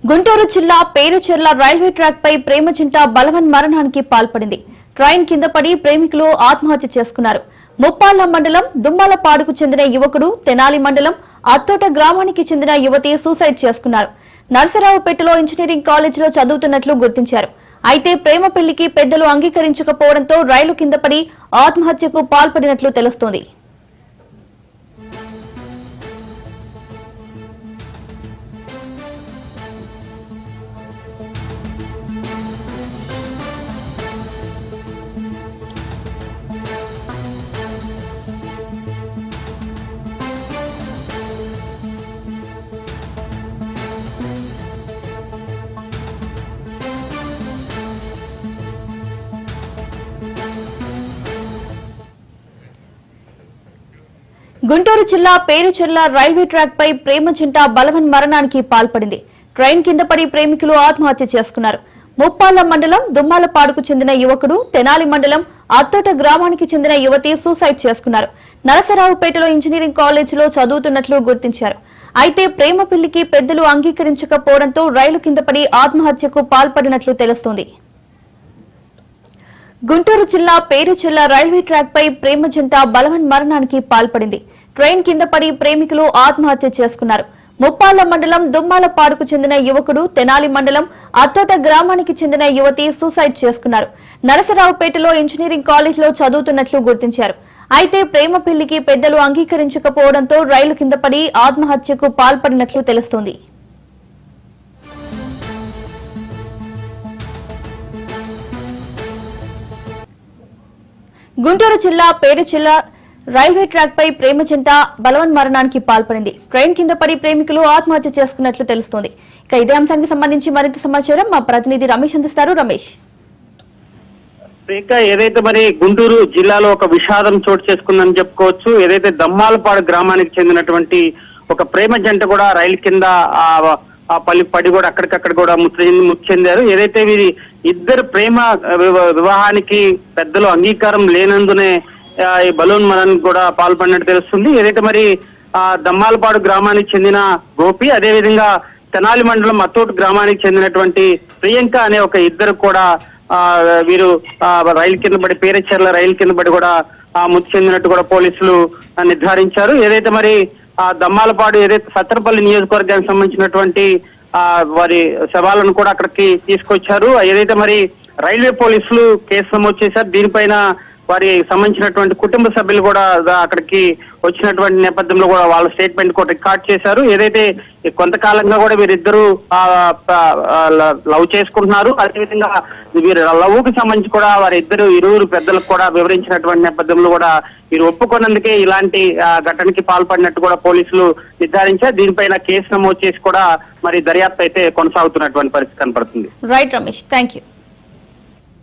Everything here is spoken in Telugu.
గుంటూరు జిల్లా పేరుచెర్ల రైల్వే ట్రాక్ పై ప్రేమ జంట బలవన్ మరణానికి పాల్పడింది. ట్రైన్ కింద పడి ప్రేమికులు ఆత్మహత్య చేసుకున్నారు. ముప్పాళ్ల మండలం దుమ్మాలపాడుకు చెందిన యువకుడు, తెనాలి మండలం అత్తోట గ్రామానికి చెందిన యువతి సూసైడ్ చేసుకున్నారు. నరసరావుపేటలో ఇంజనీరింగ్ కాలేజీలో చదువుతున్నట్లు గుర్తించారు. అయితే ప్రేమ పెళ్లికి పెద్దలు అంగీకరించకపోవడంతో రైలు కింద పడి ఆత్మహత్యకు పాల్పడినట్లు తెలుస్తోంది. గుంటూరు జిల్లా పేరుచెర్ల రైల్వే ట్రాక్ పై ప్రేమ జంట బలవన్ మరణానికి పాల్పడింది. ట్రైన్ కింద పడి ప్రేమికులు ఆత్మహత్య చేసుకున్నారు. ముప్పాళ్ల మండలం దుమ్మాలపాడుకు చెందిన యువకుడు, తెనాలి మండలం అత్తోట గ్రామానికి చెందిన యువతి సూసైడ్ చేసుకున్నారు. నరసరావుపేటలో ఇంజనీరింగ్ కాలేజీలో చదువుతున్నట్లు గుర్తించారు. అయితే ప్రేమ పెళ్లికి పెద్దలు అంగీకరించకపోవడంతో రైలు కింద పడి ఆత్మహత్యకు పాల్పడినట్లు తెలుస్తోంది. గుంటూరు జిల్లా పేరుచెర్ల రైల్వే ట్రాక్ పై ప్రేమ జంట బలవన్ మరణానికి పాల్పడింది. ట్రైన్ కింద పడి ప్రేమికులు ఆత్మహత్య చేసుకున్నారు. ముప్పాళ్ల మండలం దుమ్మాలపాడుకు చెందిన యువకుడు, తెనాలి మండలం అత్తోట గ్రామానికి చెందిన యువతి సూసైడ్ చేసుకున్నారు. నరసరావుపేటలో ఇంజనీరింగ్ కాలేజీలో చదువుతున్నట్లు గుర్తించారు. అయితే ప్రేమ పెళ్లికి పెద్దలు అంగీకరించకపోవడంతో రైలు కింద పడి ఆత్మహత్యకు పాల్పడినట్లు తెలుస్తోంది. గుంటూరు జిల్లా పేరుచెర్ల రైల్వే ట్రాక్ పై ప్రేమ జంట బలవన్ మరణానికి పాల్పడింది. ట్రైన్ కింద పడి ప్రేమికులు ఆత్మహత్య చేసుకున్నట్లు తెలుస్తోంది. ఇక ఇదే అంశానికి సంబంధించి మరింత సమాచారం మా ప్రతినిధి రమేష్ అందిస్తారు. రమేష్, ఏదైతే మరి గుంటూరు జిల్లాలో ఒక విషాదం చోటు చేసుకుందని చెప్పుకోవచ్చు. ఏదైతే దమ్మాలపాడు గ్రామానికి చెందినటువంటి ఒక ప్రేమ జంట కూడా రైలు కింద పడి కూడా అక్కడికక్కడ కూడా మృతి చెందారు. ఏదైతే వీరి ఇద్దరు ప్రేమ వివాహానికి పెద్దలు అంగీకారం లేనందునే ఈ బలూన్ మరణానికి కూడా పాల్పడినట్టు తెలుస్తుంది. ఏదైతే మరి దమ్మాలపాడు గ్రామానికి చెందిన గోపి, అదేవిధంగా తెనాలి మండలం అత్తోటు గ్రామానికి చెందినటువంటి ప్రియాంక అనే ఒక ఇద్దరు కూడా వీరు రైలు కింద పడి పేరుచెర్ల రైలు కింద పడి కూడా మృతి చెందినట్టు కూడా పోలీసులు నిర్ధారించారు. ఏదైతే మరి దమ్మాలపాడు ఏదైతే సత్తరపల్లి నియోజకవర్గానికి సంబంధించినటువంటి వారి శవాలను కూడా అక్కడికి తీసుకొచ్చారు. ఏదైతే మరి రైల్వే పోలీసులు కేసు నమోదు చేశారు. దీనిపైన వారి సంబంధించినటువంటి కుటుంబ సభ్యులు కూడా అక్కడికి వచ్చినటువంటి నేపథ్యంలో కూడా వాళ్ళ స్టేట్మెంట్ కూడా రికార్డ్ చేశారు. ఏదైతే కొంతకాలంగా కూడా వీరిద్దరూ లవ్ చేసుకుంటున్నారు. అదేవిధంగా వీరు లవ్ కి సంబంధించి కూడా ఇరువురు పెద్దలకు కూడా వివరించినటువంటి నేపథ్యంలో కూడా వీరు ఒప్పుకున్నందుకే ఇలాంటి ఘటనకి పాల్పడినట్టు కూడా పోలీసులు నిర్ధారించారు. దీనిపైన కేసు నమోదు చేసి కూడా మరి దర్యాప్తు అయితే కొనసాగుతున్నటువంటి పరిస్థితి కనపడుతుంది. Right Ramesh, thank you.